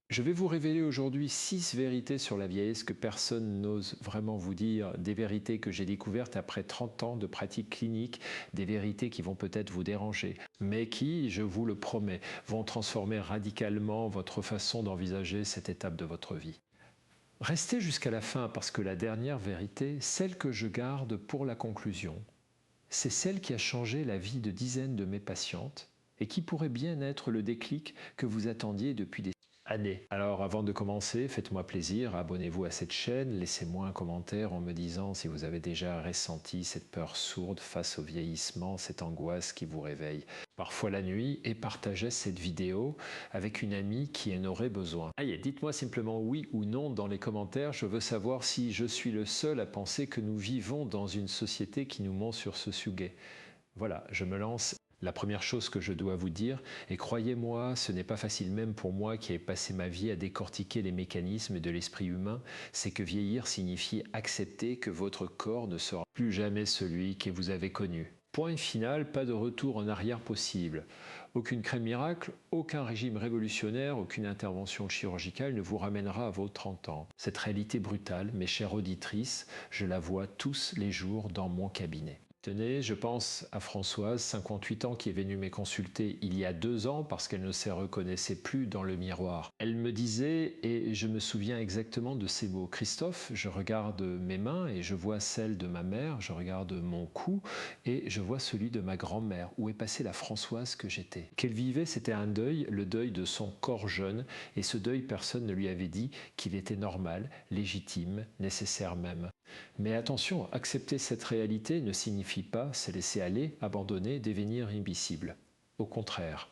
Je vais vous révéler aujourd'hui 6 vérités sur la vieillesse que personne n'ose vraiment vous dire, des vérités que j'ai découvertes après 30 ans de pratique clinique, des vérités qui vont peut-être vous déranger, mais qui, je vous le promets, vont transformer radicalement votre façon d'envisager cette étape de votre vie. Restez jusqu'à la fin parce que la dernière vérité, celle que je garde pour la conclusion, c'est celle qui a changé la vie de dizaines de mes patientes et qui pourrait bien être le déclic que vous attendiez depuis des années. Alors avant de commencer, faites-moi plaisir, abonnez-vous à cette chaîne, laissez-moi un commentaire en me disant si vous avez déjà ressenti cette peur sourde face au vieillissement, cette angoisse qui vous réveille parfois la nuit, et partagez cette vidéo avec une amie qui en aurait besoin. Allez, dites-moi simplement oui ou non dans les commentaires, je veux savoir si je suis le seul à penser que nous vivons dans une société qui nous ment sur ce sujet. Voilà, je me lance. La première chose que je dois vous dire, et croyez-moi, ce n'est pas facile même pour moi qui ai passé ma vie à décortiquer les mécanismes de l'esprit humain, c'est que vieillir signifie accepter que votre corps ne sera plus jamais celui que vous avez connu. Point final, pas de retour en arrière possible. Aucune crème miracle, aucun régime révolutionnaire, aucune intervention chirurgicale ne vous ramènera à vos 30 ans. Cette réalité brutale, mes chères auditrices, je la vois tous les jours dans mon cabinet. Tenez, je pense à Françoise, 58 ans, qui est venue me consulter il y a 2 ans parce qu'elle ne se reconnaissait plus dans le miroir. Elle me disait, et je me souviens exactement de ces mots, « Christophe, je regarde mes mains et je vois celles de ma mère, je regarde mon cou et je vois celui de ma grand-mère. Où est passée la Françoise que j'étais ?» Qu'elle vivait, c'était un deuil, le deuil de son corps jeune, et ce deuil, personne ne lui avait dit qu'il était normal, légitime, nécessaire même. Mais attention, accepter cette réalité ne signifie pas se laisser aller, abandonner, devenir invisible. Au contraire.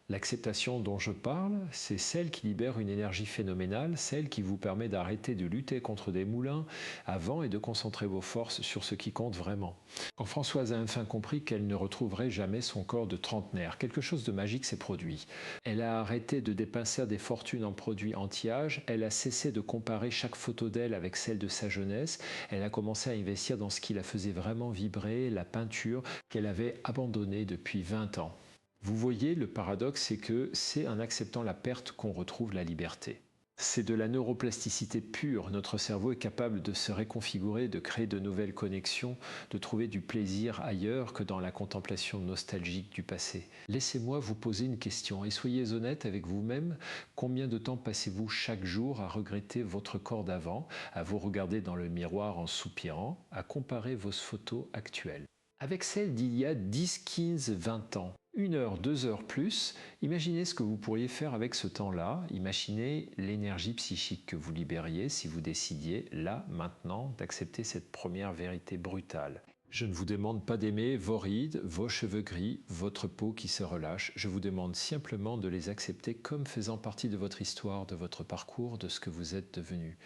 L'acceptation dont je parle, c'est celle qui libère une énergie phénoménale, celle qui vous permet d'arrêter de lutter contre des moulins à vent et de concentrer vos forces sur ce qui compte vraiment. Quand Françoise a enfin compris qu'elle ne retrouverait jamais son corps de trentenaire, quelque chose de magique s'est produit. Elle a arrêté de dépenser des fortunes en produits anti-âge, elle a cessé de comparer chaque photo d'elle avec celle de sa jeunesse, elle a commencé à investir dans ce qui la faisait vraiment vibrer, la peinture qu'elle avait abandonnée depuis 20 ans. Vous voyez, le paradoxe, c'est que c'est en acceptant la perte qu'on retrouve la liberté. C'est de la neuroplasticité pure. Notre cerveau est capable de se réconfigurer, de créer de nouvelles connexions, de trouver du plaisir ailleurs que dans la contemplation nostalgique du passé. Laissez-moi vous poser une question et soyez honnête avec vous-même. Combien de temps passez-vous chaque jour à regretter votre corps d'avant, à vous regarder dans le miroir en soupirant, à comparer vos photos actuelles avec celles d'il y a 10, 15, 20 ans? 1 heure, 2 heures plus, imaginez ce que vous pourriez faire avec ce temps-là, imaginez l'énergie psychique que vous libériez si vous décidiez, là, maintenant, d'accepter cette première vérité brutale. Je ne vous demande pas d'aimer vos rides, vos cheveux gris, votre peau qui se relâche, je vous demande simplement de les accepter comme faisant partie de votre histoire, de votre parcours, de ce que vous êtes devenu.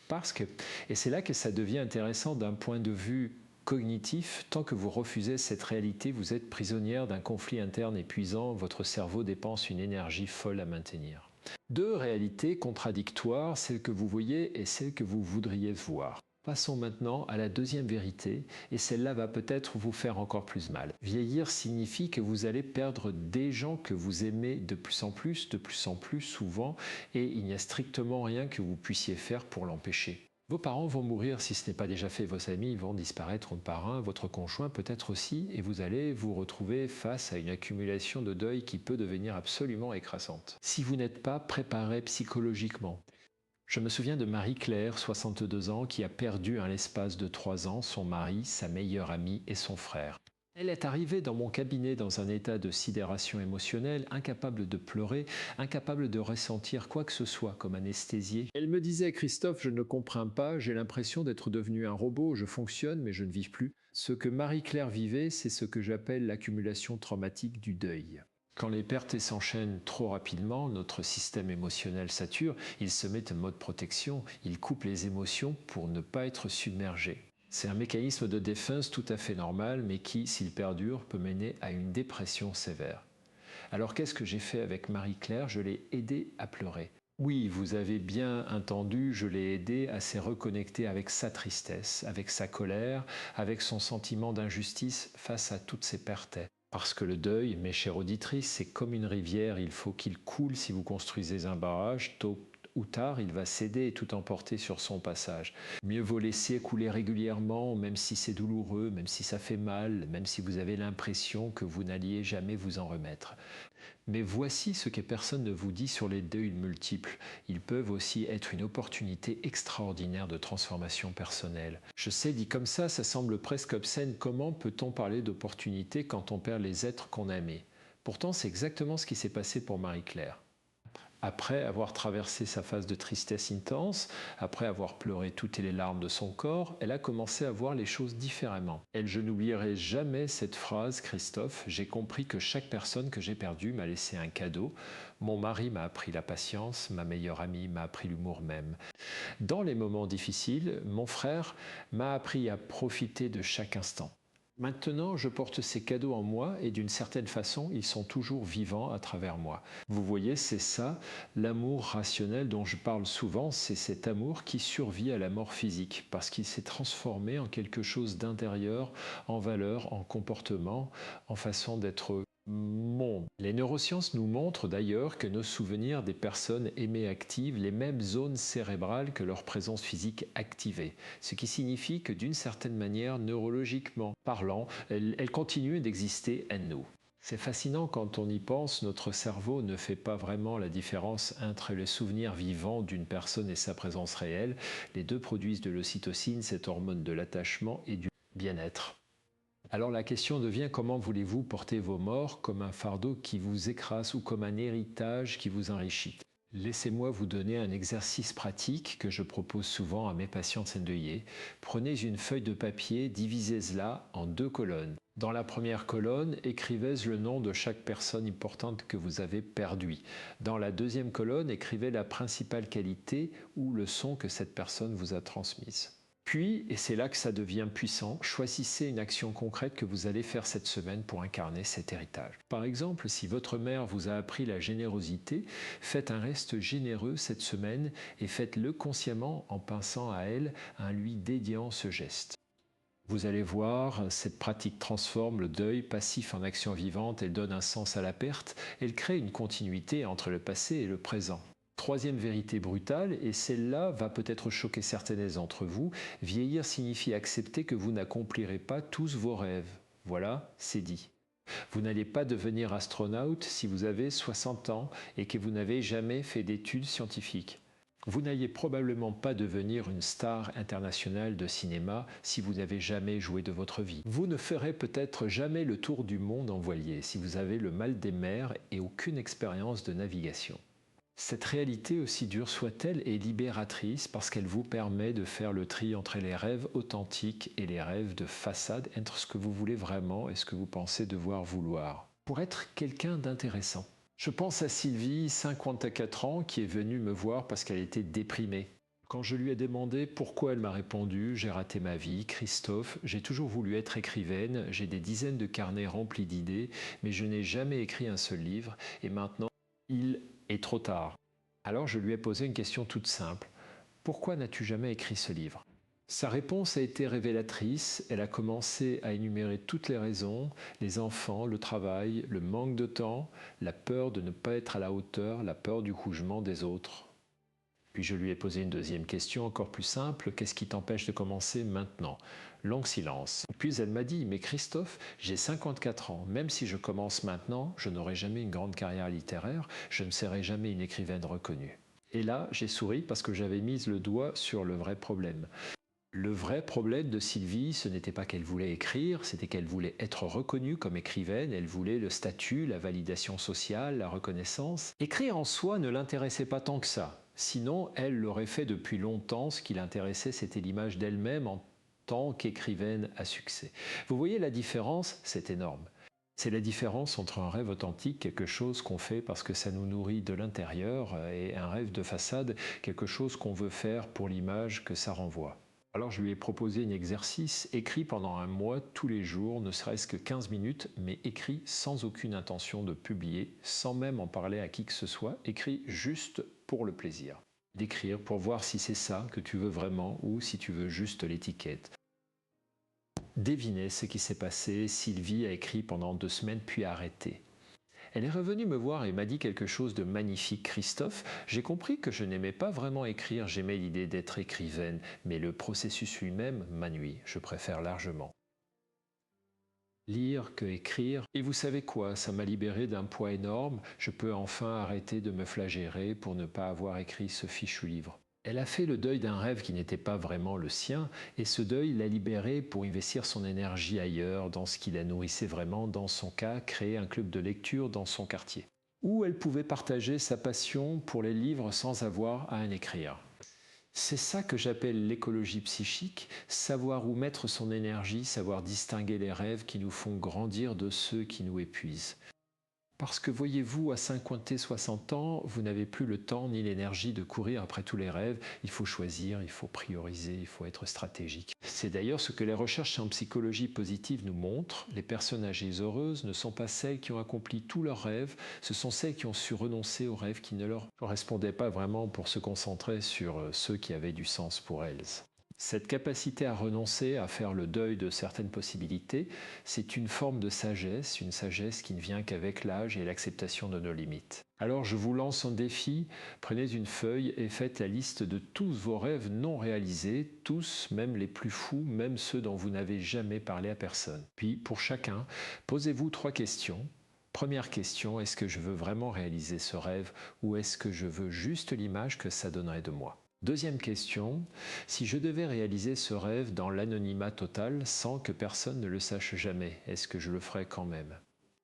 Parce que, et c'est là que ça devient intéressant d'un point de vue cognitif, tant que vous refusez cette réalité, vous êtes prisonnière d'un conflit interne épuisant, votre cerveau dépense une énergie folle à maintenir. 2 réalités contradictoires, celle que vous voyez et celle que vous voudriez voir. Passons maintenant à la deuxième vérité, et celle-là va peut-être vous faire encore plus mal. Vieillir signifie que vous allez perdre des gens que vous aimez de plus en plus souvent, et il n'y a strictement rien que vous puissiez faire pour l'empêcher. Vos parents vont mourir si ce n'est pas déjà fait, vos amis vont disparaître un par un, votre conjoint peut-être aussi, et vous allez vous retrouver face à une accumulation de deuil qui peut devenir absolument écrasante. Si vous n'êtes pas préparé psychologiquement, je me souviens de Marie-Claire, 62 ans, qui a perdu en l'espace de 3 ans son mari, sa meilleure amie et son frère. Elle est arrivée dans mon cabinet dans un état de sidération émotionnelle, incapable de pleurer, incapable de ressentir quoi que ce soit comme anesthésiée. Elle me disait « Christophe, je ne comprends pas, j'ai l'impression d'être devenu un robot, je fonctionne mais je ne vis plus ». Ce que Marie-Claire vivait, c'est ce que j'appelle l'accumulation traumatique du deuil. Quand les pertes s'enchaînent trop rapidement, notre système émotionnel sature, il se met en mode protection, il coupe les émotions pour ne pas être submergé. C'est un mécanisme de défense tout à fait normal, mais qui, s'il perdure, peut mener à une dépression sévère. Alors qu'est-ce que j'ai fait avec Marie-Claire? Je l'ai aidée à pleurer. Oui, vous avez bien entendu, je l'ai aidée à se reconnecter avec sa tristesse, avec sa colère, avec son sentiment d'injustice face à toutes ces pertes. Parce que le deuil, mes chères auditrices, c'est comme une rivière, il faut qu'il coule si vous construisez un barrage, tôt ou tard, il va céder et tout emporter sur son passage. Mieux vaut laisser couler régulièrement, même si c'est douloureux, même si ça fait mal, même si vous avez l'impression que vous n'alliez jamais vous en remettre. Mais voici ce que personne ne vous dit sur les deuils multiples. Ils peuvent aussi être une opportunité extraordinaire de transformation personnelle. Je sais, dit comme ça semble presque obscène. Comment peut-on parler d'opportunité quand on perd les êtres qu'on aimait? Pourtant, c'est exactement ce qui s'est passé pour Marie-Claire. Après avoir traversé sa phase de tristesse intense, après avoir pleuré toutes les larmes de son corps, elle a commencé à voir les choses différemment. Je n'oublierai jamais cette phrase, Christophe, j'ai compris que chaque personne que j'ai perdue m'a laissé un cadeau. Mon mari m'a appris la patience, ma meilleure amie m'a appris l'humour même. Dans les moments difficiles, mon frère m'a appris à profiter de chaque instant. Maintenant, je porte ces cadeaux en moi et d'une certaine façon, ils sont toujours vivants à travers moi. Vous voyez, c'est ça, l'amour rationnel dont je parle souvent, c'est cet amour qui survit à la mort physique parce qu'il s'est transformé en quelque chose d'intérieur, en valeur, en comportement, en façon d'être monde. Les neurosciences nous montrent d'ailleurs que nos souvenirs des personnes aimées activent les mêmes zones cérébrales que leur présence physique activée, ce qui signifie que d'une certaine manière, neurologiquement parlant, elles continuent d'exister en nous. C'est fascinant quand on y pense, notre cerveau ne fait pas vraiment la différence entre les souvenirs vivants d'une personne et sa présence réelle. Les deux produisent de l'ocytocine, cette hormone de l'attachement et du bien-être. Alors la question devient comment voulez-vous porter vos morts comme un fardeau qui vous écrase ou comme un héritage qui vous enrichit? Laissez-moi vous donner un exercice pratique que je propose souvent à mes patientes endeuillées. Prenez une feuille de papier, divisez-la en 2 colonnes. Dans la première colonne, écrivez le nom de chaque personne importante que vous avez perdue. Dans la deuxième colonne, écrivez la principale qualité ou leçon que cette personne vous a transmise. Puis, et c'est là que ça devient puissant, choisissez une action concrète que vous allez faire cette semaine pour incarner cet héritage. Par exemple, si votre mère vous a appris la générosité, faites un geste généreux cette semaine et faites-le consciemment en pensant à elle, en lui dédiant ce geste. Vous allez voir, cette pratique transforme le deuil passif en action vivante, elle donne un sens à la perte, elle crée une continuité entre le passé et le présent. Troisième vérité brutale, et celle-là va peut-être choquer certaines d'entre vous, vieillir signifie accepter que vous n'accomplirez pas tous vos rêves. Voilà, c'est dit. Vous n'allez pas devenir astronaute si vous avez 60 ans et que vous n'avez jamais fait d'études scientifiques. Vous n'allez probablement pas devenir une star internationale de cinéma si vous n'avez jamais joué de votre vie. Vous ne ferez peut-être jamais le tour du monde en voilier si vous avez le mal des mers et aucune expérience de navigation. Cette réalité, aussi dure soit-elle, est libératrice parce qu'elle vous permet de faire le tri entre les rêves authentiques et les rêves de façade, entre ce que vous voulez vraiment et ce que vous pensez devoir vouloir. Pour être quelqu'un d'intéressant. Je pense à Sylvie, 54 ans, qui est venue me voir parce qu'elle était déprimée. Quand je lui ai demandé pourquoi, elle m'a répondu « J'ai raté ma vie, Christophe, j'ai toujours voulu être écrivaine, j'ai des dizaines de carnets remplis d'idées, mais je n'ai jamais écrit un seul livre, et maintenant, il est trop tard. » Alors je lui ai posé une question toute simple. « Pourquoi n'as-tu jamais écrit ce livre ?» Sa réponse a été révélatrice. Elle a commencé à énumérer toutes les raisons, les enfants, le travail, le manque de temps, la peur de ne pas être à la hauteur, la peur du jugement des autres. Puis je lui ai posé une deuxième question encore plus simple. Qu'est-ce qui t'empêche de commencer maintenant? Long silence. Puis elle m'a dit, mais Christophe, j'ai 54 ans. Même si je commence maintenant, je n'aurai jamais une grande carrière littéraire. Je ne serai jamais une écrivaine reconnue. Et là, j'ai souri parce que j'avais mis le doigt sur le vrai problème. Le vrai problème de Sylvie, ce n'était pas qu'elle voulait écrire, c'était qu'elle voulait être reconnue comme écrivaine, elle voulait le statut, la validation sociale, la reconnaissance. Écrire en soi ne l'intéressait pas tant que ça. Sinon, elle l'aurait fait depuis longtemps. Ce qui l'intéressait, c'était l'image d'elle-même en tant qu'écrivaine à succès. Vous voyez la différence? C'est énorme. C'est la différence entre un rêve authentique, quelque chose qu'on fait parce que ça nous nourrit de l'intérieur, et un rêve de façade, quelque chose qu'on veut faire pour l'image que ça renvoie. Alors je lui ai proposé un exercice écrit pendant un mois, tous les jours, ne serait-ce que 15 minutes, mais écrit sans aucune intention de publier, sans même en parler à qui que ce soit, écrit juste pour le plaisir. D'écrire pour voir si c'est ça que tu veux vraiment ou si tu veux juste l'étiquette. Devinez ce qui s'est passé. Sylvie a écrit pendant 2 semaines puis a arrêté. Elle est revenue me voir et m'a dit quelque chose de magnifique. Christophe, j'ai compris que je n'aimais pas vraiment écrire, j'aimais l'idée d'être écrivaine, mais le processus lui-même m'ennuie, je préfère largement lire que écrire. Et vous savez quoi, ça m'a libéré d'un poids énorme, je peux enfin arrêter de me flageller pour ne pas avoir écrit ce fichu livre. Elle a fait le deuil d'un rêve qui n'était pas vraiment le sien, et ce deuil l'a libérée pour investir son énergie ailleurs, dans ce qui la nourrissait vraiment, dans son cas, créer un club de lecture dans son quartier, où elle pouvait partager sa passion pour les livres sans avoir à en écrire. C'est ça que j'appelle l'écologie psychique, savoir où mettre son énergie, savoir distinguer les rêves qui nous font grandir de ceux qui nous épuisent. Parce que voyez-vous, à 50 60 ans, vous n'avez plus le temps ni l'énergie de courir après tous les rêves. Il faut choisir, il faut prioriser, il faut être stratégique. C'est d'ailleurs ce que les recherches en psychologie positive nous montrent. Les personnes âgées heureuses ne sont pas celles qui ont accompli tous leurs rêves, ce sont celles qui ont su renoncer aux rêves qui ne leur correspondaient pas vraiment pour se concentrer sur ceux qui avaient du sens pour elles. Cette capacité à renoncer, à faire le deuil de certaines possibilités, c'est une forme de sagesse, une sagesse qui ne vient qu'avec l'âge et l'acceptation de nos limites. Alors je vous lance un défi, prenez une feuille et faites la liste de tous vos rêves non réalisés, tous, même les plus fous, même ceux dont vous n'avez jamais parlé à personne. Puis pour chacun, posez-vous 3 questions. Première question, est-ce que je veux vraiment réaliser ce rêve ou est-ce que je veux juste l'image que ça donnerait de moi ? Deuxième question, si je devais réaliser ce rêve dans l'anonymat total sans que personne ne le sache jamais, est-ce que je le ferais quand même ?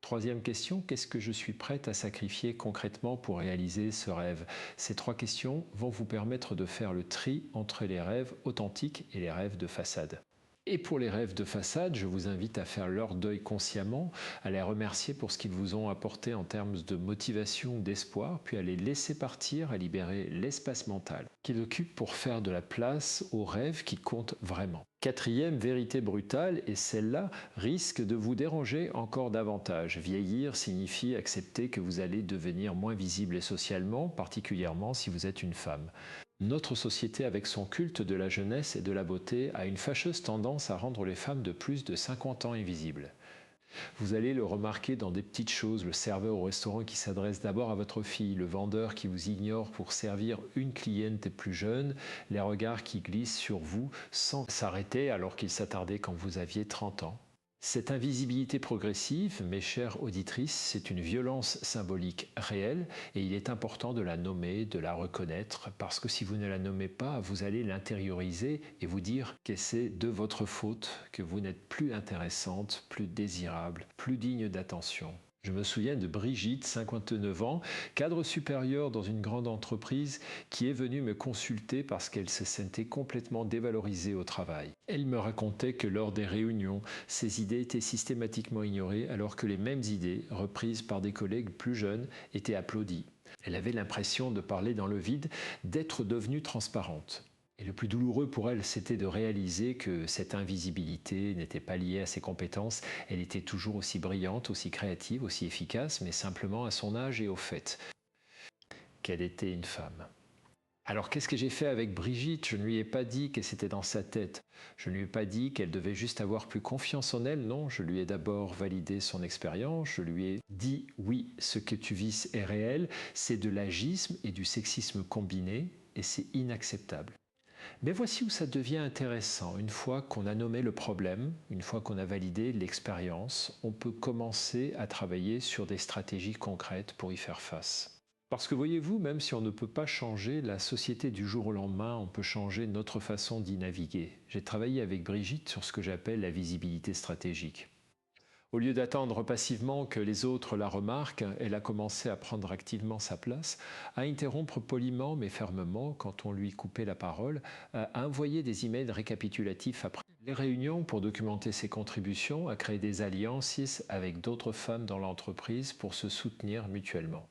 Troisième question, qu'est-ce que je suis prête à sacrifier concrètement pour réaliser ce rêve ? Ces 3 questions vont vous permettre de faire le tri entre les rêves authentiques et les rêves de façade. Et pour les rêves de façade, je vous invite à faire leur deuil consciemment, à les remercier pour ce qu'ils vous ont apporté en termes de motivation ou d'espoir, puis à les laisser partir, à libérer l'espace mental qu'ils occupent pour faire de la place aux rêves qui comptent vraiment. Quatrième vérité brutale, et celle-là risque de vous déranger encore davantage. Vieillir signifie accepter que vous allez devenir moins visible et socialement, particulièrement si vous êtes une femme. Notre société, avec son culte de la jeunesse et de la beauté, a une fâcheuse tendance à rendre les femmes de plus de 50 ans invisibles. Vous allez le remarquer dans des petites choses, le serveur au restaurant qui s'adresse d'abord à votre fille, le vendeur qui vous ignore pour servir une cliente plus jeune, les regards qui glissent sur vous sans s'arrêter alors qu'ils s'attardaient quand vous aviez 30 ans. Cette invisibilité progressive, mes chères auditrices, c'est une violence symbolique réelle et il est important de la nommer, de la reconnaître, parce que si vous ne la nommez pas, vous allez l'intérioriser et vous dire que c'est de votre faute, que vous n'êtes plus intéressante, plus désirable, plus digne d'attention. Je me souviens de Brigitte, 59 ans, cadre supérieur dans une grande entreprise, qui est venue me consulter parce qu'elle se sentait complètement dévalorisée au travail. Elle me racontait que lors des réunions, ses idées étaient systématiquement ignorées alors que les mêmes idées, reprises par des collègues plus jeunes, étaient applaudies. Elle avait l'impression de parler dans le vide, d'être devenue transparente. Et le plus douloureux pour elle, c'était de réaliser que cette invisibilité n'était pas liée à ses compétences. Elle était toujours aussi brillante, aussi créative, aussi efficace, mais simplement à son âge et au fait qu'elle était une femme. Alors qu'est-ce que j'ai fait avec Brigitte ? Je ne lui ai pas dit que c'était dans sa tête. Je ne lui ai pas dit qu'elle devait juste avoir plus confiance en elle. Non, je lui ai d'abord validé son expérience. Je lui ai dit oui, ce que tu vis est réel. C'est de l'agisme et du sexisme combinés et c'est inacceptable. Mais voici où ça devient intéressant. Une fois qu'on a nommé le problème, une fois qu'on a validé l'expérience, on peut commencer à travailler sur des stratégies concrètes pour y faire face. Parce que voyez-vous, même si on ne peut pas changer la société du jour au lendemain, on peut changer notre façon d'y naviguer. J'ai travaillé avec Brigitte sur ce que j'appelle la visibilité stratégique. Au lieu d'attendre passivement que les autres la remarquent, elle a commencé à prendre activement sa place, à interrompre poliment mais fermement quand on lui coupait la parole, à envoyer des emails récapitulatifs après les réunions pour documenter ses contributions, à créer des alliances avec d'autres femmes dans l'entreprise pour se soutenir mutuellement.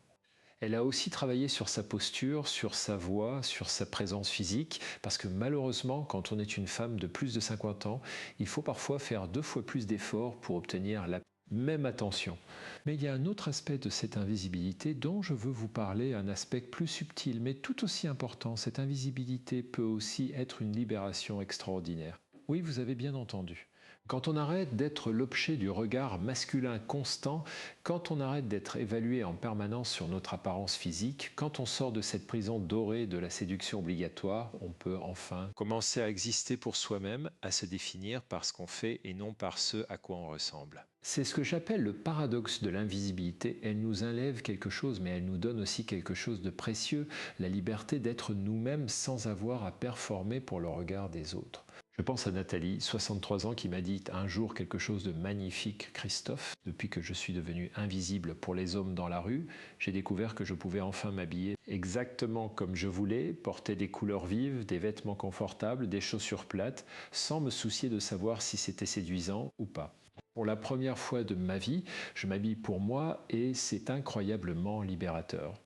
Elle a aussi travaillé sur sa posture, sur sa voix, sur sa présence physique, parce que malheureusement, quand on est une femme de plus de 50 ans, il faut parfois faire 2 fois plus d'efforts pour obtenir la même attention. Mais il y a un autre aspect de cette invisibilité dont je veux vous parler, un aspect plus subtil, mais tout aussi important. Cette invisibilité peut aussi être une libération extraordinaire. Oui, vous avez bien entendu. Quand on arrête d'être l'objet du regard masculin constant, quand on arrête d'être évalué en permanence sur notre apparence physique, quand on sort de cette prison dorée de la séduction obligatoire, on peut enfin commencer à exister pour soi-même, à se définir par ce qu'on fait et non par ce à quoi on ressemble. C'est ce que j'appelle le paradoxe de l'invisibilité. Elle nous enlève quelque chose, mais elle nous donne aussi quelque chose de précieux, la liberté d'être nous-mêmes sans avoir à performer pour le regard des autres. Je pense à Nathalie, 63 ans, qui m'a dit un jour quelque chose de magnifique. Christophe, depuis que je suis devenu invisible pour les hommes dans la rue, j'ai découvert que je pouvais enfin m'habiller exactement comme je voulais, porter des couleurs vives, des vêtements confortables, des chaussures plates, sans me soucier de savoir si c'était séduisant ou pas. Pour la première fois de ma vie, je m'habille pour moi et c'est incroyablement libérateur.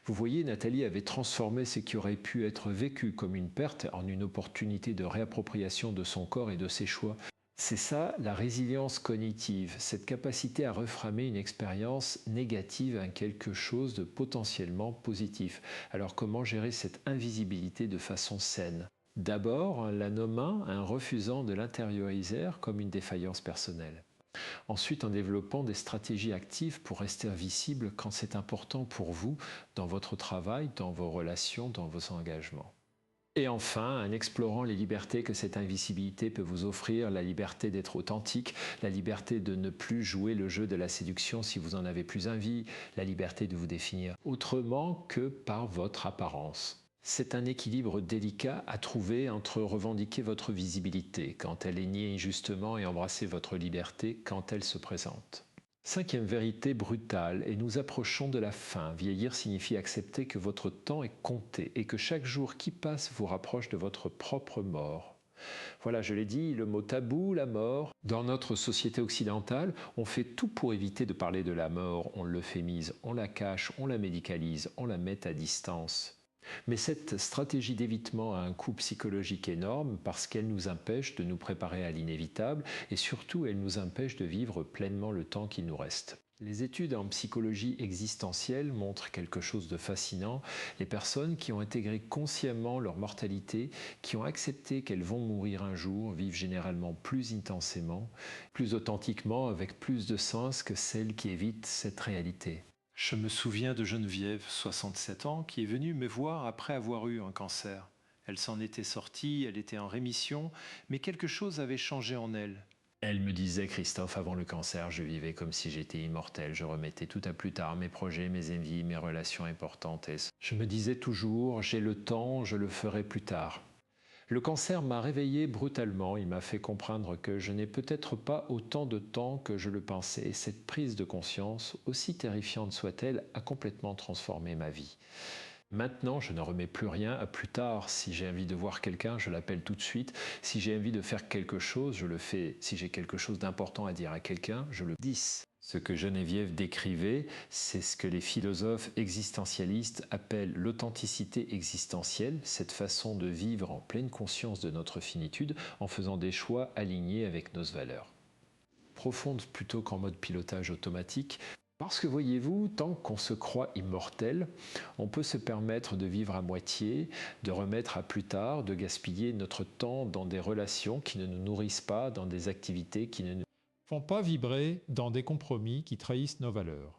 Vous voyez, Nathalie avait transformé ce qui aurait pu être vécu comme une perte en une opportunité de réappropriation de son corps et de ses choix. C'est ça la résilience cognitive, cette capacité à reframer une expérience négative en quelque chose de potentiellement positif. Alors comment gérer cette invisibilité de façon saine? D'abord, en la nommant, en refusant de l'intérioriser comme une défaillance personnelle. Ensuite, en développant des stratégies actives pour rester visible quand c'est important pour vous dans votre travail, dans vos relations, dans vos engagements. Et enfin, en explorant les libertés que cette invisibilité peut vous offrir, la liberté d'être authentique, la liberté de ne plus jouer le jeu de la séduction si vous en avez plus envie, la liberté de vous définir autrement que par votre apparence. C'est un équilibre délicat à trouver entre revendiquer votre visibilité quand elle est niée injustement et embrasser votre liberté quand elle se présente. Cinquième vérité brutale, et nous approchons de la fin. Vieillir signifie accepter que votre temps est compté et que chaque jour qui passe vous rapproche de votre propre mort. Voilà, je l'ai dit, le mot tabou, la mort. Dans notre société occidentale, on fait tout pour éviter de parler de la mort. On l'euphémise, on la cache, on la médicalise, on la met à distance. Mais cette stratégie d'évitement a un coût psychologique énorme parce qu'elle nous empêche de nous préparer à l'inévitable et surtout elle nous empêche de vivre pleinement le temps qui nous reste. Les études en psychologie existentielle montrent quelque chose de fascinant. Les personnes qui ont intégré consciemment leur mortalité, qui ont accepté qu'elles vont mourir un jour, vivent généralement plus intensément, plus authentiquement, avec plus de sens que celles qui évitent cette réalité. Je me souviens de Geneviève, 67 ans, qui est venue me voir après avoir eu un cancer. Elle s'en était sortie, elle était en rémission, mais quelque chose avait changé en elle. Elle me disait, Christophe, avant le cancer, je vivais comme si j'étais immortel. Je remettais tout à plus tard, mes projets, mes envies, mes relations importantes. Et je me disais toujours, j'ai le temps, je le ferai plus tard. Le cancer m'a réveillé brutalement, il m'a fait comprendre que je n'ai peut-être pas autant de temps que je le pensais et cette prise de conscience, aussi terrifiante soit-elle, a complètement transformé ma vie. Maintenant, je ne remets plus rien à plus tard. Si j'ai envie de voir quelqu'un, je l'appelle tout de suite. Si j'ai envie de faire quelque chose, je le fais. Si j'ai quelque chose d'important à dire à quelqu'un, je le dis. Ce que Geneviève décrivait, c'est ce que les philosophes existentialistes appellent l'authenticité existentielle, cette façon de vivre en pleine conscience de notre finitude en faisant des choix alignés avec nos valeurs. Profonde plutôt qu'en mode pilotage automatique, parce que voyez-vous, tant qu'on se croit immortel, on peut se permettre de vivre à moitié, de remettre à plus tard, de gaspiller notre temps dans des relations qui ne nous nourrissent pas, dans des activités qui ne nous font pas vibrer dans des compromis qui trahissent nos valeurs.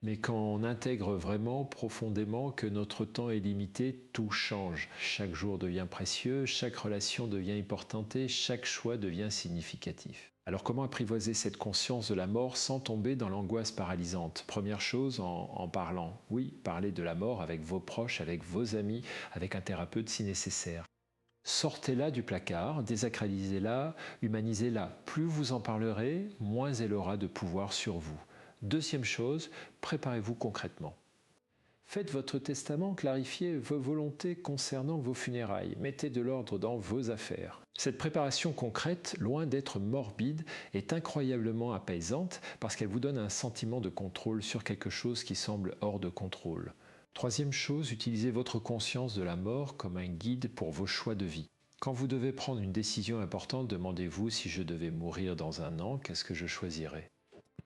Mais quand on intègre vraiment profondément que notre temps est limité, tout change. Chaque jour devient précieux, chaque relation devient importante, chaque choix devient significatif. Alors comment apprivoiser cette conscience de la mort sans tomber dans l'angoisse paralysante? Première chose, en parlant. Oui, parlez de la mort avec vos proches, avec vos amis, avec un thérapeute si nécessaire. Sortez-la du placard, désacralisez-la, humanisez-la. Plus vous en parlerez, moins elle aura de pouvoir sur vous. Deuxième chose, préparez-vous concrètement. Faites votre testament, clarifiez vos volontés concernant vos funérailles. Mettez de l'ordre dans vos affaires. Cette préparation concrète, loin d'être morbide, est incroyablement apaisante parce qu'elle vous donne un sentiment de contrôle sur quelque chose qui semble hors de contrôle. Troisième chose, utilisez votre conscience de la mort comme un guide pour vos choix de vie. Quand vous devez prendre une décision importante, demandez-vous si je devais mourir dans un an, qu'est-ce que je choisirais ?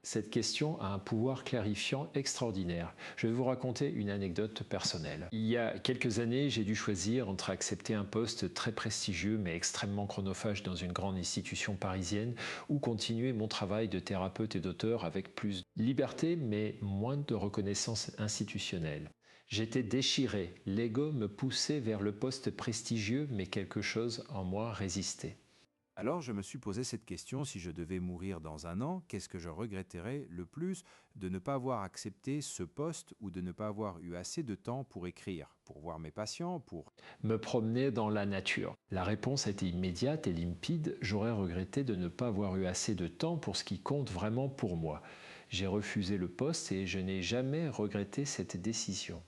Cette question a un pouvoir clarifiant extraordinaire. Je vais vous raconter une anecdote personnelle. Il y a quelques années, j'ai dû choisir entre accepter un poste très prestigieux mais extrêmement chronophage dans une grande institution parisienne ou continuer mon travail de thérapeute et d'auteur avec plus de liberté mais moins de reconnaissance institutionnelle. J'étais déchiré, l'ego me poussait vers le poste prestigieux mais quelque chose en moi résistait. Alors je me suis posé cette question, si je devais mourir dans un an, qu'est-ce que je regretterais le plus de ne pas avoir accepté ce poste ou de ne pas avoir eu assez de temps pour écrire, pour voir mes patients, pour... Me promener dans la nature. La réponse a été immédiate et limpide, j'aurais regretté de ne pas avoir eu assez de temps pour ce qui compte vraiment pour moi. J'ai refusé le poste et je n'ai jamais regretté cette décision.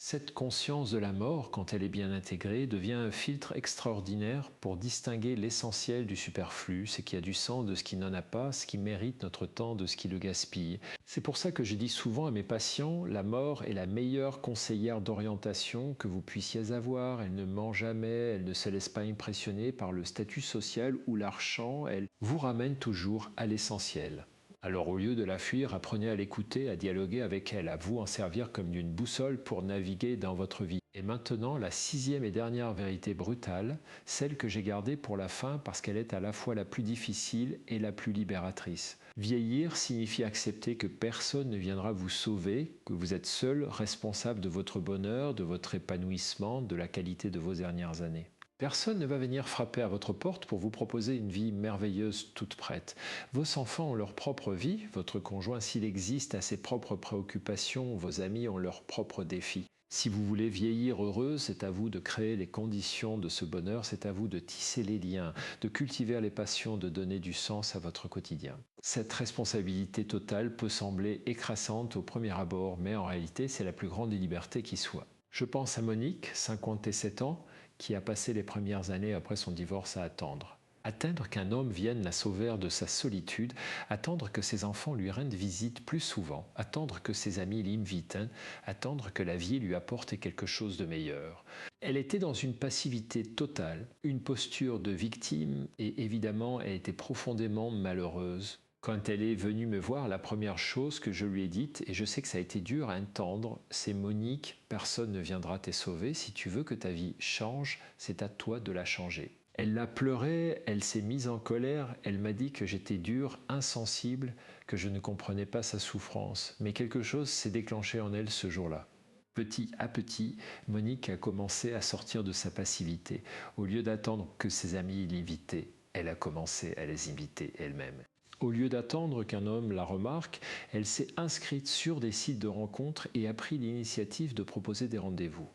Cette conscience de la mort, quand elle est bien intégrée, devient un filtre extraordinaire pour distinguer l'essentiel du superflu, ce qui a du sens de ce qui n'en a pas, ce qui mérite notre temps de ce qui le gaspille. C'est pour ça que je dis souvent à mes patients, la mort est la meilleure conseillère d'orientation que vous puissiez avoir. Elle ne ment jamais, elle ne se laisse pas impressionner par le statut social ou l'argent, elle vous ramène toujours à l'essentiel. Alors au lieu de la fuir, apprenez à l'écouter, à dialoguer avec elle, à vous en servir comme d'une boussole pour naviguer dans votre vie. Et maintenant, la sixième et dernière vérité brutale, celle que j'ai gardée pour la fin parce qu'elle est à la fois la plus difficile et la plus libératrice. Vieillir signifie accepter que personne ne viendra vous sauver, que vous êtes seul responsable de votre bonheur, de votre épanouissement, de la qualité de vos dernières années. Personne ne va venir frapper à votre porte pour vous proposer une vie merveilleuse toute prête. Vos enfants ont leur propre vie, votre conjoint, s'il existe, a ses propres préoccupations, vos amis ont leurs propres défis. Si vous voulez vieillir heureux, c'est à vous de créer les conditions de ce bonheur, c'est à vous de tisser les liens, de cultiver les passions, de donner du sens à votre quotidien. Cette responsabilité totale peut sembler écrasante au premier abord, mais en réalité, c'est la plus grande des libertés qui soit. Je pense à Monique, 57 ans, qui a passé les premières années après son divorce à attendre. Attendre qu'un homme vienne la sauver de sa solitude, attendre que ses enfants lui rendent visite plus souvent, attendre que ses amis l'invitent, attendre que la vie lui apporte quelque chose de meilleur. Elle était dans une passivité totale, une posture de victime et évidemment elle était profondément malheureuse. Quand elle est venue me voir, la première chose que je lui ai dite, et je sais que ça a été dur à entendre, c'est Monique, personne ne viendra te sauver, si tu veux que ta vie change, c'est à toi de la changer. Elle a pleuré, elle s'est mise en colère, elle m'a dit que j'étais dur, insensible, que je ne comprenais pas sa souffrance, mais quelque chose s'est déclenché en elle ce jour-là. Petit à petit, Monique a commencé à sortir de sa passivité. Au lieu d'attendre que ses amis l'invitaient, elle a commencé à les inviter elle-même. Au lieu d'attendre qu'un homme la remarque, elle s'est inscrite sur des sites de rencontres et a pris l'initiative de proposer des rendez-vous.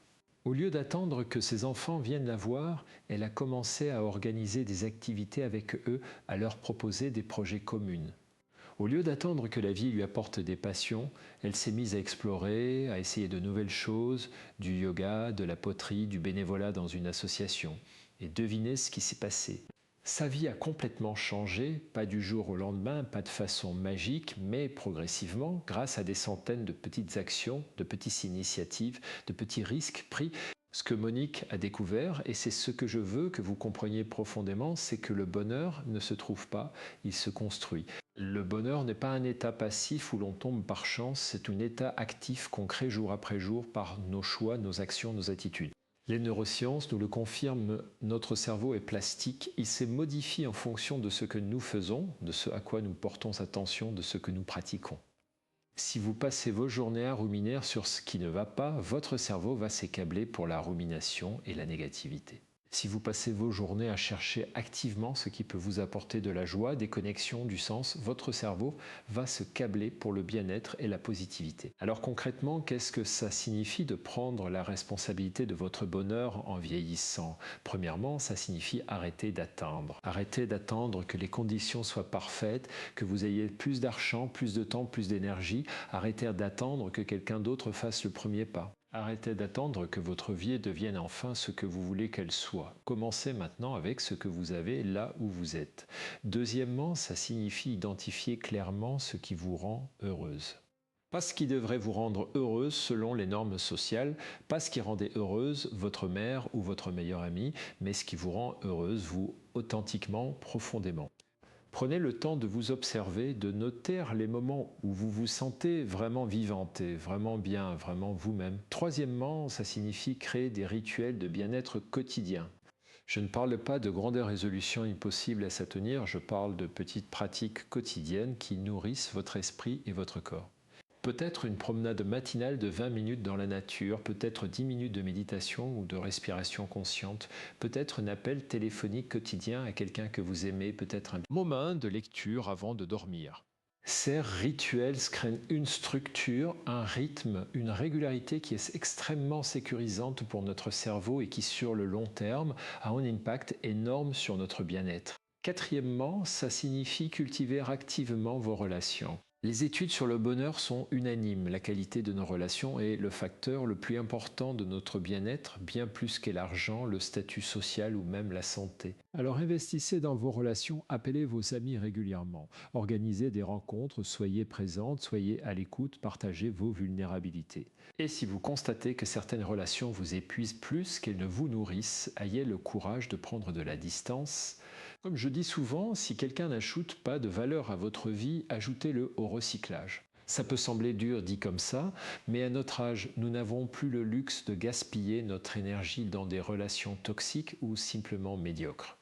Au lieu d'attendre que ses enfants viennent la voir, elle a commencé à organiser des activités avec eux, à leur proposer des projets communs. Au lieu d'attendre que la vie lui apporte des passions, elle s'est mise à explorer, à essayer de nouvelles choses, du yoga, de la poterie, du bénévolat dans une association. Et devinez ce qui s'est passé. Sa vie a complètement changé, pas du jour au lendemain, pas de façon magique, mais progressivement, grâce à des centaines de petites actions, de petites initiatives, de petits risques pris. Ce que Monique a découvert, et c'est ce que je veux que vous compreniez profondément, c'est que le bonheur ne se trouve pas, il se construit. Le bonheur n'est pas un état passif où l'on tombe par chance, c'est un état actif qu'on crée jour après jour par nos choix, nos actions, nos attitudes. Les neurosciences nous le confirment, notre cerveau est plastique, il se modifie en fonction de ce que nous faisons, de ce à quoi nous portons attention, de ce que nous pratiquons. Si vous passez vos journées à ruminer sur ce qui ne va pas, votre cerveau va s'accabler pour la rumination et la négativité. Si vous passez vos journées à chercher activement ce qui peut vous apporter de la joie, des connexions, du sens, votre cerveau va se câbler pour le bien-être et la positivité. Alors concrètement, qu'est-ce que ça signifie de prendre la responsabilité de votre bonheur en vieillissant? Premièrement, ça signifie arrêter d'attendre. Arrêter d'attendre que les conditions soient parfaites, que vous ayez plus d'argent, plus de temps, plus d'énergie. Arrêter d'attendre que quelqu'un d'autre fasse le premier pas. Arrêtez d'attendre que votre vie devienne enfin ce que vous voulez qu'elle soit. Commencez maintenant avec ce que vous avez là où vous êtes. Deuxièmement, ça signifie identifier clairement ce qui vous rend heureuse. Pas ce qui devrait vous rendre heureuse selon les normes sociales, pas ce qui rendait heureuse votre mère ou votre meilleur ami, mais ce qui vous rend heureuse, vous, authentiquement, profondément. Prenez le temps de vous observer, de noter les moments où vous vous sentez vraiment vivante et vraiment bien, vraiment vous-même. Troisièmement, ça signifie créer des rituels de bien-être quotidien. Je ne parle pas de grandes résolutions impossibles à se tenir, je parle de petites pratiques quotidiennes qui nourrissent votre esprit et votre corps. Peut-être une promenade matinale de 20 minutes dans la nature, peut-être 10 minutes de méditation ou de respiration consciente, peut-être un appel téléphonique quotidien à quelqu'un que vous aimez, peut-être un moment de lecture avant de dormir. Ces rituels créent une structure, un rythme, une régularité qui est extrêmement sécurisante pour notre cerveau et qui, sur le long terme, a un impact énorme sur notre bien-être. Quatrièmement, ça signifie cultiver activement vos relations. Les études sur le bonheur sont unanimes. La qualité de nos relations est le facteur le plus important de notre bien-être, bien plus que l'argent, le statut social ou même la santé. Alors investissez dans vos relations, appelez vos amis régulièrement, organisez des rencontres, soyez présente, soyez à l'écoute, partagez vos vulnérabilités. Et si vous constatez que certaines relations vous épuisent plus qu'elles ne vous nourrissent, ayez le courage de prendre de la distance. Comme je dis souvent, si quelqu'un n'ajoute pas de valeur à votre vie, ajoutez-le au recyclage. Ça peut sembler dur dit comme ça, mais à notre âge, nous n'avons plus le luxe de gaspiller notre énergie dans des relations toxiques ou simplement médiocres.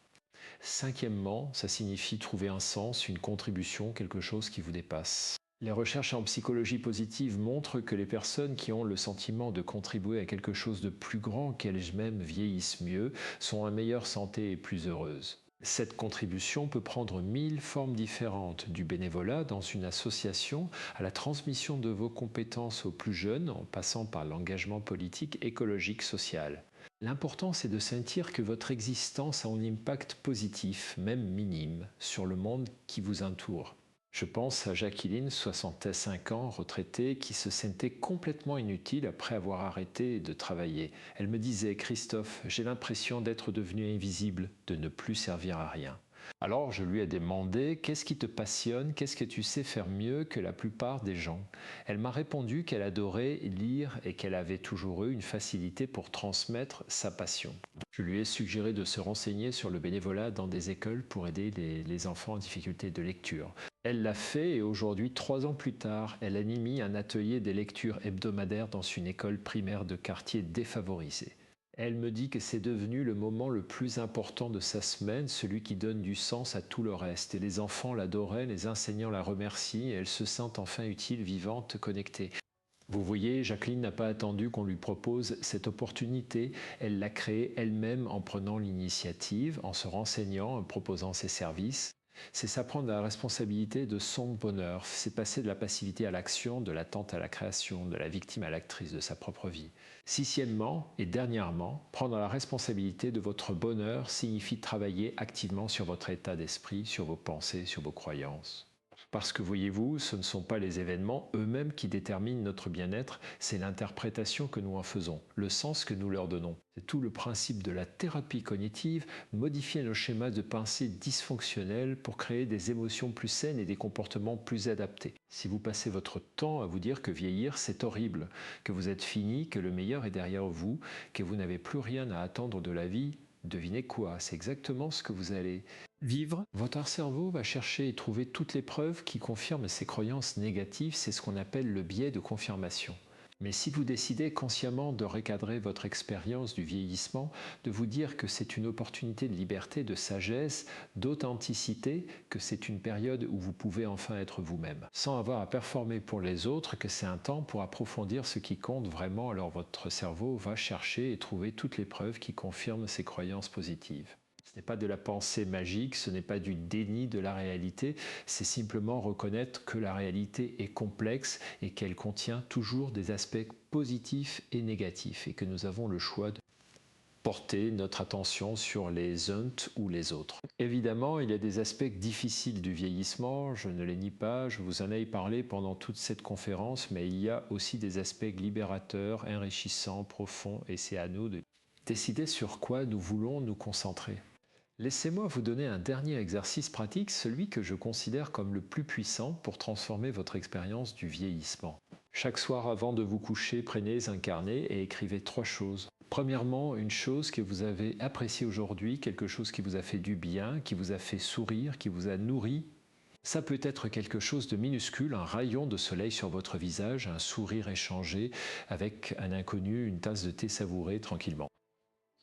Cinquièmement, ça signifie trouver un sens, une contribution, quelque chose qui vous dépasse. Les recherches en psychologie positive montrent que les personnes qui ont le sentiment de contribuer à quelque chose de plus grand qu'elles-mêmes vieillissent mieux, sont en meilleure santé et plus heureuses. Cette contribution peut prendre 1000 formes différentes, du bénévolat dans une association à la transmission de vos compétences aux plus jeunes en passant par l'engagement politique, écologique, social. L'important c'est de sentir que votre existence a un impact positif, même minime, sur le monde qui vous entoure. Je pense à Jacqueline, 65 ans, retraitée, qui se sentait complètement inutile après avoir arrêté de travailler. Elle me disait « Christophe, j'ai l'impression d'être devenue invisible, de ne plus servir à rien ». Alors je lui ai demandé « Qu'est-ce qui te passionne? Qu'est-ce que tu sais faire mieux que la plupart des gens ?» Elle m'a répondu qu'elle adorait lire et qu'elle avait toujours eu une facilité pour transmettre sa passion. Je lui ai suggéré de se renseigner sur le bénévolat dans des écoles pour aider les enfants en difficulté de lecture. Elle l'a fait et aujourd'hui, 3 ans plus tard, elle anime un atelier des lectures hebdomadaires dans une école primaire de quartier défavorisé. Elle me dit que c'est devenu le moment le plus important de sa semaine, celui qui donne du sens à tout le reste. Et les enfants l'adoraient, les enseignants la remercient, et elle se sent enfin utile, vivante, connectée. Vous voyez, Jacqueline n'a pas attendu qu'on lui propose cette opportunité, elle l'a créée elle-même en prenant l'initiative, en se renseignant, en proposant ses services. C'est s'apprendre la responsabilité de son bonheur, c'est passer de la passivité à l'action, de l'attente à la création, de la victime à l'actrice de sa propre vie. Sixièmement et dernièrement, prendre la responsabilité de votre bonheur signifie travailler activement sur votre état d'esprit, sur vos pensées, sur vos croyances. Parce que voyez-vous, ce ne sont pas les événements eux-mêmes qui déterminent notre bien-être, c'est l'interprétation que nous en faisons, le sens que nous leur donnons. C'est tout le principe de la thérapie cognitive, modifier nos schémas de pensée dysfonctionnels pour créer des émotions plus saines et des comportements plus adaptés. Si vous passez votre temps à vous dire que vieillir c'est horrible, que vous êtes fini, que le meilleur est derrière vous, que vous n'avez plus rien à attendre de la vie, devinez quoi? C'est exactement ce que vous allez vivre. Votre cerveau va chercher et trouver toutes les preuves qui confirment ces croyances négatives, c'est ce qu'on appelle le biais de confirmation. Mais si vous décidez consciemment de recadrer votre expérience du vieillissement, de vous dire que c'est une opportunité de liberté, de sagesse, d'authenticité, que c'est une période où vous pouvez enfin être vous-même, sans avoir à performer pour les autres, que c'est un temps pour approfondir ce qui compte vraiment, alors votre cerveau va chercher et trouver toutes les preuves qui confirment ces croyances positives. Ce n'est pas de la pensée magique, ce n'est pas du déni de la réalité, c'est simplement reconnaître que la réalité est complexe et qu'elle contient toujours des aspects positifs et négatifs et que nous avons le choix de porter notre attention sur les uns ou les autres. Évidemment, il y a des aspects difficiles du vieillissement, je ne les nie pas, je vous en ai parlé pendant toute cette conférence, mais il y a aussi des aspects libérateurs, enrichissants, profonds et c'est à nous de décider sur quoi nous voulons nous concentrer. Laissez-moi vous donner un dernier exercice pratique, celui que je considère comme le plus puissant pour transformer votre expérience du vieillissement. Chaque soir avant de vous coucher, prenez un carnet et écrivez 3 choses. Premièrement, une chose que vous avez appréciée aujourd'hui, quelque chose qui vous a fait du bien, qui vous a fait sourire, qui vous a nourri. Ça peut être quelque chose de minuscule, un rayon de soleil sur votre visage, un sourire échangé avec un inconnu, une tasse de thé savourée tranquillement.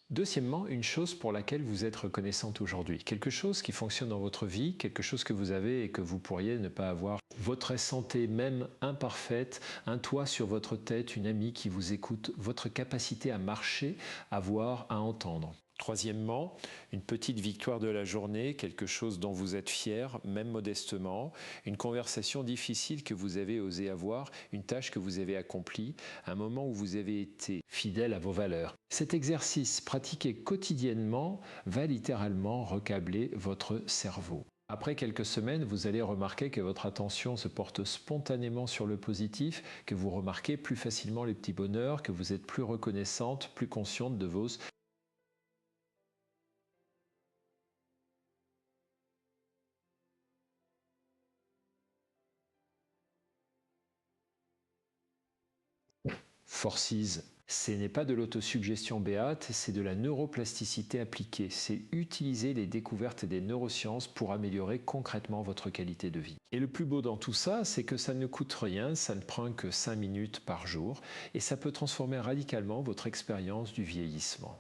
Deuxièmement, une chose pour laquelle vous êtes reconnaissante aujourd'hui. Quelque chose qui fonctionne dans votre vie, quelque chose que vous avez et que vous pourriez ne pas avoir. Votre santé même imparfaite, un toit sur votre tête, une amie qui vous écoute, votre capacité à marcher, à voir, à entendre. Troisièmement, une petite victoire de la journée, quelque chose dont vous êtes fier, même modestement, une conversation difficile que vous avez osé avoir, une tâche que vous avez accomplie, un moment où vous avez été fidèle à vos valeurs. Cet exercice pratiqué quotidiennement va littéralement recabler votre cerveau. Après quelques semaines, vous allez remarquer que votre attention se porte spontanément sur le positif, que vous remarquez plus facilement les petits bonheurs, que vous êtes plus reconnaissante, plus consciente de vos forces. Ce n'est pas de l'autosuggestion béate, c'est de la neuroplasticité appliquée. C'est utiliser les découvertes des neurosciences pour améliorer concrètement votre qualité de vie. Et le plus beau dans tout ça, c'est que ça ne coûte rien, ça ne prend que 5 minutes par jour et ça peut transformer radicalement votre expérience du vieillissement.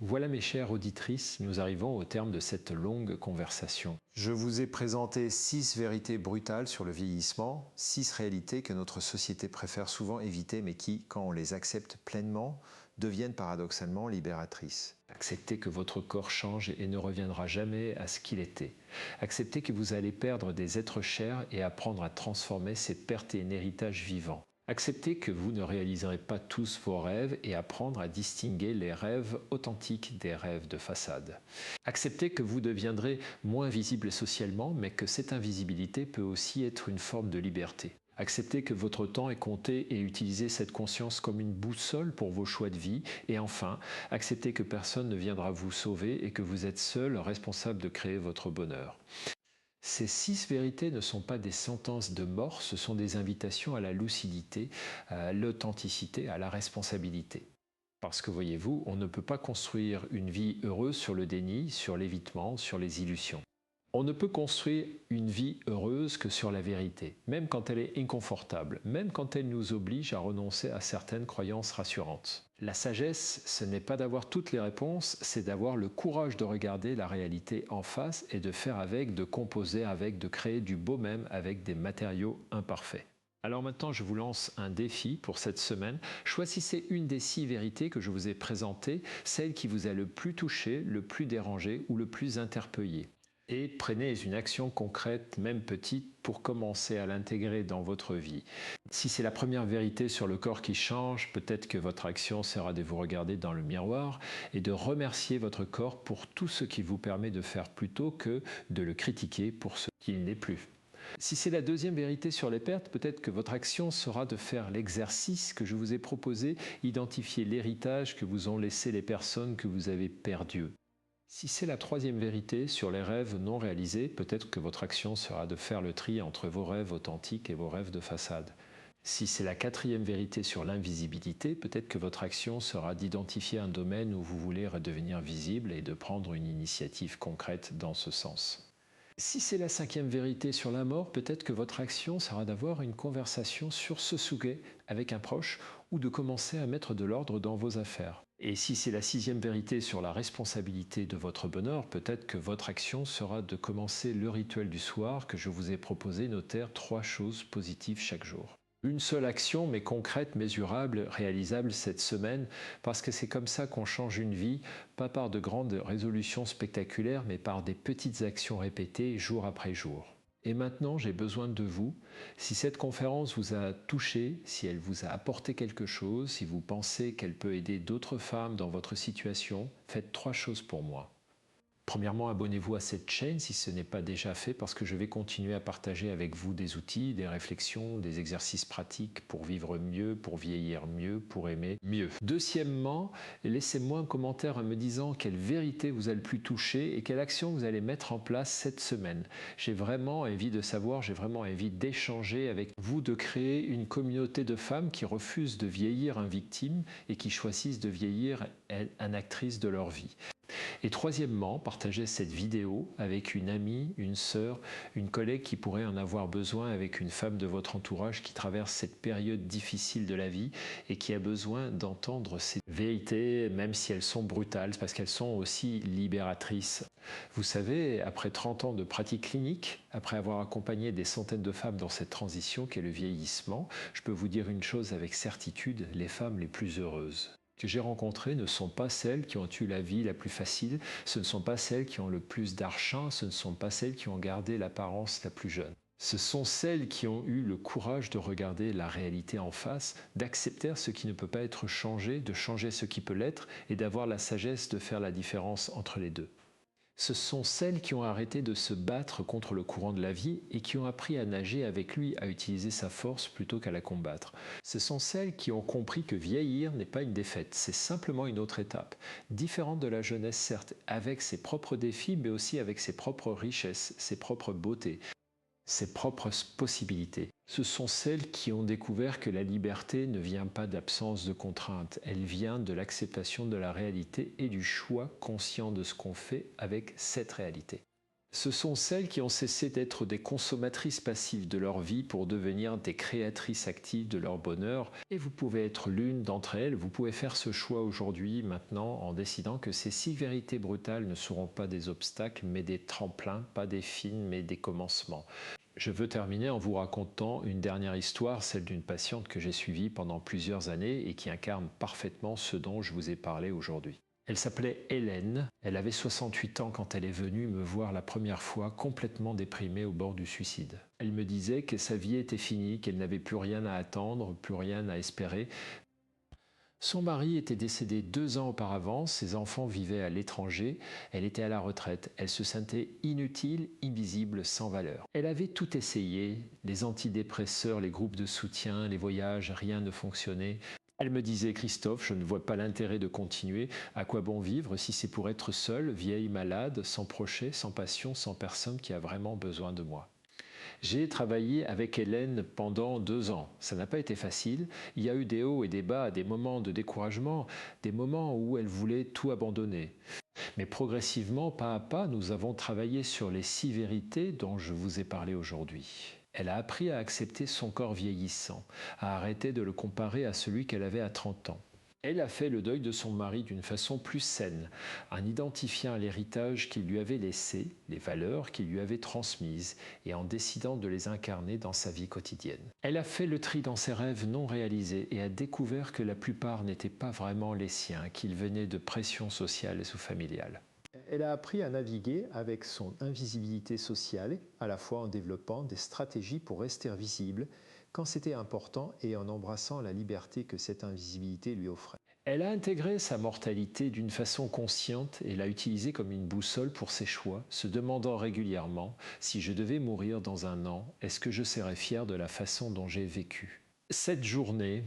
Voilà mes chères auditrices, nous arrivons au terme de cette longue conversation. Je vous ai présenté 6 vérités brutales sur le vieillissement, 6 réalités que notre société préfère souvent éviter mais qui, quand on les accepte pleinement, deviennent paradoxalement libératrices. Acceptez que votre corps change et ne reviendra jamais à ce qu'il était. Acceptez que vous allez perdre des êtres chers et apprendre à transformer ces pertes en héritage vivant. Acceptez que vous ne réaliserez pas tous vos rêves et apprendre à distinguer les rêves authentiques des rêves de façade. Acceptez que vous deviendrez moins visible socialement, mais que cette invisibilité peut aussi être une forme de liberté. Acceptez que votre temps est compté et utilisez cette conscience comme une boussole pour vos choix de vie. Et enfin, acceptez que personne ne viendra vous sauver et que vous êtes seul responsable de créer votre bonheur. Ces 6 vérités ne sont pas des sentences de mort, ce sont des invitations à la lucidité, à l'authenticité, à la responsabilité. Parce que voyez-vous, on ne peut pas construire une vie heureuse sur le déni, sur l'évitement, sur les illusions. On ne peut construire une vie heureuse que sur la vérité, même quand elle est inconfortable, même quand elle nous oblige à renoncer à certaines croyances rassurantes. La sagesse, ce n'est pas d'avoir toutes les réponses, c'est d'avoir le courage de regarder la réalité en face et de faire avec, de composer avec, de créer du beau même avec des matériaux imparfaits. Alors maintenant, je vous lance un défi pour cette semaine. Choisissez une des 6 vérités que je vous ai présentées, celle qui vous a le plus touché, le plus dérangé ou le plus interpellé. Et prenez une action concrète, même petite, pour commencer à l'intégrer dans votre vie. Si c'est la première vérité sur le corps qui change, peut-être que votre action sera de vous regarder dans le miroir et de remercier votre corps pour tout ce qu'il vous permet de faire plutôt que de le critiquer pour ce qu'il n'est plus. Si c'est la deuxième vérité sur les pertes, peut-être que votre action sera de faire l'exercice que je vous ai proposé, identifier l'héritage que vous ont laissé les personnes que vous avez perdues. Si c'est la troisième vérité sur les rêves non réalisés, peut-être que votre action sera de faire le tri entre vos rêves authentiques et vos rêves de façade. Si c'est la quatrième vérité sur l'invisibilité, peut-être que votre action sera d'identifier un domaine où vous voulez redevenir visible et de prendre une initiative concrète dans ce sens. Si c'est la cinquième vérité sur la mort, peut-être que votre action sera d'avoir une conversation sur ce sujet avec un proche ou de commencer à mettre de l'ordre dans vos affaires. Et si c'est la sixième vérité sur la responsabilité de votre bonheur, peut-être que votre action sera de commencer le rituel du soir que je vous ai proposé, noter 3 choses positives chaque jour. Une seule action, mais concrète, mesurable, réalisable cette semaine, parce que c'est comme ça qu'on change une vie, pas par de grandes résolutions spectaculaires, mais par des petites actions répétées jour après jour. Et maintenant, j'ai besoin de vous. Si cette conférence vous a touché, si elle vous a apporté quelque chose, si vous pensez qu'elle peut aider d'autres femmes dans votre situation, faites 3 choses pour moi. Premièrement, abonnez-vous à cette chaîne si ce n'est pas déjà fait parce que je vais continuer à partager avec vous des outils, des réflexions, des exercices pratiques pour vivre mieux, pour vieillir mieux, pour aimer mieux. Deuxièmement, laissez-moi un commentaire en me disant quelle vérité vous a le plus touché et quelle action vous allez mettre en place cette semaine. J'ai vraiment envie de savoir, j'ai vraiment envie d'échanger avec vous, de créer une communauté de femmes qui refusent de vieillir invictimes et qui choisissent de vieillir une actrice de leur vie. Et troisièmement, partagez cette vidéo avec une amie, une sœur, une collègue qui pourrait en avoir besoin, avec une femme de votre entourage qui traverse cette période difficile de la vie et qui a besoin d'entendre ces vérités, même si elles sont brutales, parce qu'elles sont aussi libératrices. Vous savez, après 30 ans de pratique clinique, après avoir accompagné des centaines de femmes dans cette transition qu'est le vieillissement, je peux vous dire une chose avec certitude, les femmes les plus heureuses que j'ai rencontrées ne sont pas celles qui ont eu la vie la plus facile, ce ne sont pas celles qui ont le plus d'argent, ce ne sont pas celles qui ont gardé l'apparence la plus jeune. Ce sont celles qui ont eu le courage de regarder la réalité en face, d'accepter ce qui ne peut pas être changé, de changer ce qui peut l'être et d'avoir la sagesse de faire la différence entre les deux. Ce sont celles qui ont arrêté de se battre contre le courant de la vie et qui ont appris à nager avec lui, à utiliser sa force plutôt qu'à la combattre. Ce sont celles qui ont compris que vieillir n'est pas une défaite, c'est simplement une autre étape, différente de la jeunesse certes, avec ses propres défis mais aussi avec ses propres richesses, ses propres beautés, ses propres possibilités. Ce sont celles qui ont découvert que la liberté ne vient pas d'absence de contraintes, elle vient de l'acceptation de la réalité et du choix conscient de ce qu'on fait avec cette réalité. Ce sont celles qui ont cessé d'être des consommatrices passives de leur vie pour devenir des créatrices actives de leur bonheur. Et vous pouvez être l'une d'entre elles, vous pouvez faire ce choix aujourd'hui, maintenant, en décidant que ces 6 vérités brutales ne seront pas des obstacles, mais des tremplins, pas des fins, mais des commencements. Je veux terminer en vous racontant une dernière histoire, celle d'une patiente que j'ai suivie pendant plusieurs années et qui incarne parfaitement ce dont je vous ai parlé aujourd'hui. Elle s'appelait Hélène, elle avait 68 ans quand elle est venue me voir la première fois, complètement déprimée au bord du suicide. Elle me disait que sa vie était finie, qu'elle n'avait plus rien à attendre, plus rien à espérer. Son mari était décédé 2 ans auparavant, ses enfants vivaient à l'étranger, elle était à la retraite, elle se sentait inutile, invisible, sans valeur. Elle avait tout essayé, les antidépresseurs, les groupes de soutien, les voyages, rien ne fonctionnait. Elle me disait « Christophe, je ne vois pas l'intérêt de continuer, à quoi bon vivre si c'est pour être seule, vieille, malade, sans projet, sans passion, sans personne qui a vraiment besoin de moi ». J'ai travaillé avec Hélène pendant 2 ans. Ça n'a pas été facile. Il y a eu des hauts et des bas, des moments de découragement, des moments où elle voulait tout abandonner. Mais progressivement, pas à pas, nous avons travaillé sur les 6 vérités dont je vous ai parlé aujourd'hui. Elle a appris à accepter son corps vieillissant, à arrêter de le comparer à celui qu'elle avait à 30 ans. Elle a fait le deuil de son mari d'une façon plus saine, en identifiant l'héritage qu'il lui avait laissé, les valeurs qu'il lui avait transmises, et en décidant de les incarner dans sa vie quotidienne. Elle a fait le tri dans ses rêves non réalisés et a découvert que la plupart n'étaient pas vraiment les siens, qu'ils venaient de pressions sociales ou familiales. Elle a appris à naviguer avec son invisibilité sociale, à la fois en développant des stratégies pour rester visible, quand c'était important et en embrassant la liberté que cette invisibilité lui offrait. Elle a intégré sa mortalité d'une façon consciente et l'a utilisée comme une boussole pour ses choix, se demandant régulièrement « si je devais mourir dans 1 an, est-ce que je serais fier de la façon dont j'ai vécu ?» Cette journée,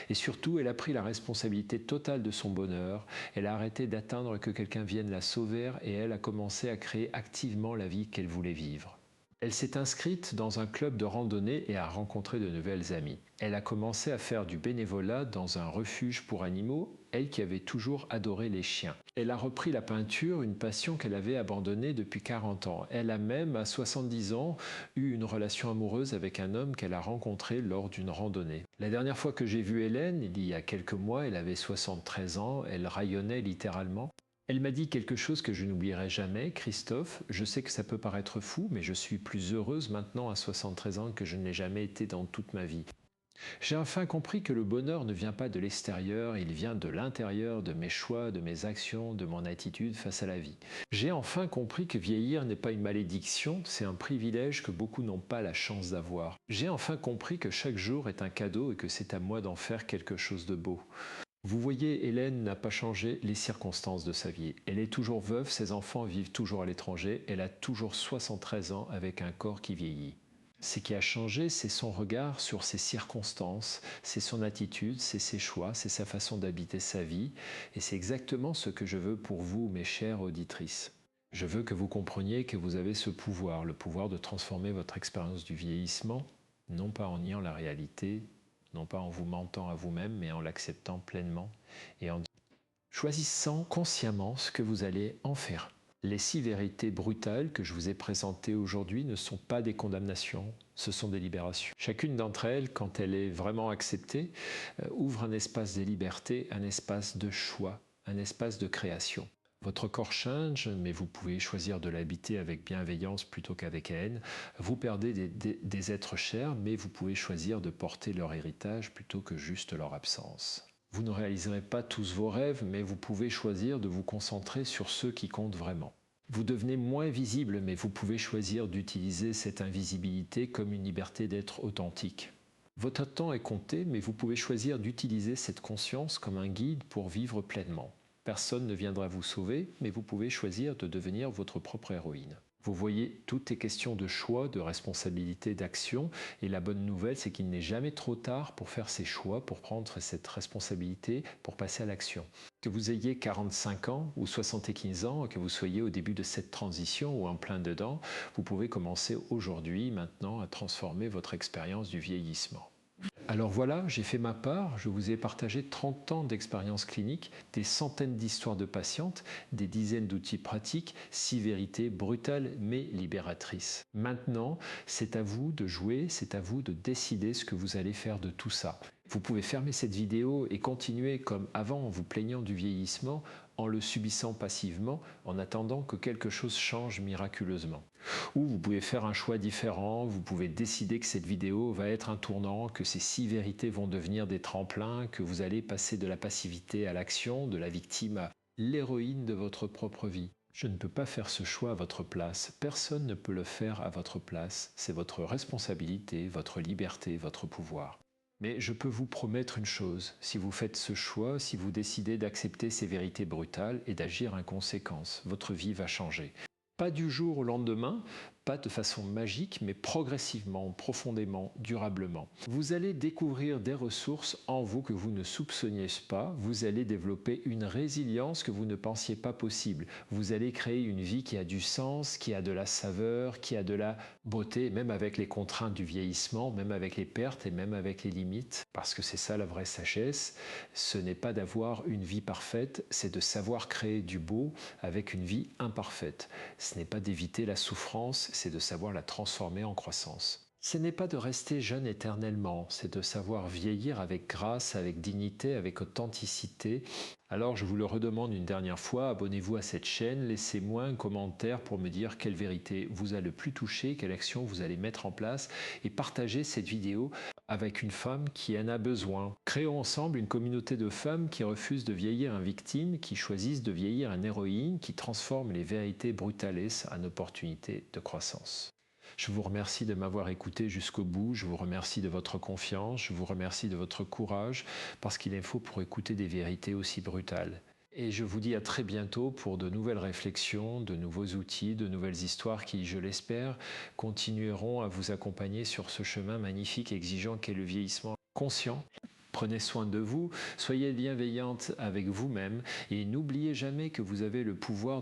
et surtout elle a pris la responsabilité totale de son bonheur, elle a arrêté d'attendre que quelqu'un vienne la sauver et elle a commencé à créer activement la vie qu'elle voulait vivre. Elle s'est inscrite dans un club de randonnée et a rencontré de nouvelles amies. Elle a commencé à faire du bénévolat dans un refuge pour animaux, elle qui avait toujours adoré les chiens. Elle a repris la peinture, une passion qu'elle avait abandonnée depuis 40 ans. Elle a même, à 70 ans, eu une relation amoureuse avec un homme qu'elle a rencontré lors d'une randonnée. La dernière fois que j'ai vu Hélène, il y a quelques mois, elle avait 73 ans, elle rayonnait littéralement. Elle m'a dit quelque chose que je n'oublierai jamais. « Christophe, je sais que ça peut paraître fou, mais je suis plus heureuse maintenant à 73 ans que je ne l'ai jamais été dans toute ma vie. J'ai enfin compris que le bonheur ne vient pas de l'extérieur, il vient de l'intérieur, de mes choix, de mes actions, de mon attitude face à la vie. J'ai enfin compris que vieillir n'est pas une malédiction, c'est un privilège que beaucoup n'ont pas la chance d'avoir. J'ai enfin compris que chaque jour est un cadeau et que c'est à moi d'en faire quelque chose de beau. Vous voyez, Hélène n'a pas changé les circonstances de sa vie. Elle est toujours veuve, ses enfants vivent toujours à l'étranger, elle a toujours 73 ans avec un corps qui vieillit. Ce qui a changé, c'est son regard sur ses circonstances, c'est son attitude, c'est ses choix, c'est sa façon d'habiter sa vie. Et c'est exactement ce que je veux pour vous, mes chères auditrices. Je veux que vous compreniez que vous avez ce pouvoir, le pouvoir de transformer votre expérience du vieillissement, non pas en niant la réalité, non pas en vous mentant à vous-même, mais en l'acceptant pleinement et en choisissant consciemment ce que vous allez en faire. Les 6 vérités brutales que je vous ai présentées aujourd'hui ne sont pas des condamnations, ce sont des libérations. Chacune d'entre elles, quand elle est vraiment acceptée, ouvre un espace de liberté, un espace de choix, un espace de création. Votre corps change, mais vous pouvez choisir de l'habiter avec bienveillance plutôt qu'avec haine. Vous perdez des êtres chers, mais vous pouvez choisir de porter leur héritage plutôt que juste leur absence. Vous ne réaliserez pas tous vos rêves, mais vous pouvez choisir de vous concentrer sur ceux qui comptent vraiment. Vous devenez moins visible, mais vous pouvez choisir d'utiliser cette invisibilité comme une liberté d'être authentique. Votre temps est compté, mais vous pouvest choisir d'utiliser cette conscience comme un guide pour vivre pleinement. Personne ne viendra vous sauver, mais vous pouvez choisir de devenir votre propre héroïne. Vous voyez, tout est question de choix, de responsabilité, d'action. Et la bonne nouvelle, c'est qu'il n'est jamais trop tard pour faire ses choix, pour prendre cette responsabilité, pour passer à l'action. Que vous ayez 45 ans ou 75 ans, que vous soyez au début de cette transition ou en plein dedans, vous pouvez commencer aujourd'hui, maintenant, à transformer votre expérience du vieillissement. Alors voilà, j'ai fait ma part, je vous ai partagé 30 ans d'expérience clinique, des centaines d'histoires de patientes, des dizaines d'outils pratiques, 6 vérités brutales mais libératrices. Maintenant, c'est à vous de jouer, c'est à vous de décider ce que vous allez faire de tout ça. Vous pouvez fermer cette vidéo et continuer comme avant en vous plaignant du vieillissement, en le subissant passivement, en attendant que quelque chose change miraculeusement. Ou vous pouvez faire un choix différent, vous pouvez décider que cette vidéo va être un tournant, que ces 6 vérités vont devenir des tremplins, que vous allez passer de la passivité à l'action, de la victime à l'héroïne de votre propre vie. Je ne peux pas faire ce choix à votre place, personne ne peut le faire à votre place, c'est votre responsabilité, votre liberté, votre pouvoir. Mais je peux vous promettre une chose, si vous faites ce choix, si vous décidez d'accepter ces vérités brutales et d'agir en conséquence, votre vie va changer. Pas du jour au lendemain, pas de façon magique, mais progressivement, profondément, durablement. Vous allez découvrir des ressources en vous que vous ne soupçonniez pas. Vous allez développer une résilience que vous ne pensiez pas possible. Vous allez créer une vie qui a du sens, qui a de la saveur, qui a de la beauté, même avec les contraintes du vieillissement, même avec les pertes et même avec les limites. Parce que c'est ça la vraie sagesse. Ce n'est pas d'avoir une vie parfaite, c'est de savoir créer du beau avec une vie imparfaite. Ce n'est pas d'éviter la souffrance, c'est de savoir la transformer en croissance. Ce n'est pas de rester jeune éternellement, c'est de savoir vieillir avec grâce, avec dignité, avec authenticité. Alors je vous le redemande une dernière fois, abonnez-vous à cette chaîne, laissez-moi un commentaire pour me dire quelle vérité vous a le plus touché, quelle action vous allez mettre en place et partagez cette vidéo avec une femme qui en a besoin. Créons ensemble une communauté de femmes qui refusent de vieillir en victime, qui choisissent de vieillir en héroïne, qui transforment les vérités brutales en opportunités de croissance. Je vous remercie de m'avoir écouté jusqu'au bout, je vous remercie de votre confiance, je vous remercie de votre courage, parce qu'il en faut pour écouter des vérités aussi brutales. Et je vous dis à très bientôt pour de nouvelles réflexions, de nouveaux outils, de nouvelles histoires qui, je l'espère, continueront à vous accompagner sur ce chemin magnifique et exigeant qu'est le vieillissement conscient. Prenez soin de vous, soyez bienveillante avec vous-même et n'oubliez jamais que vous avez le pouvoir de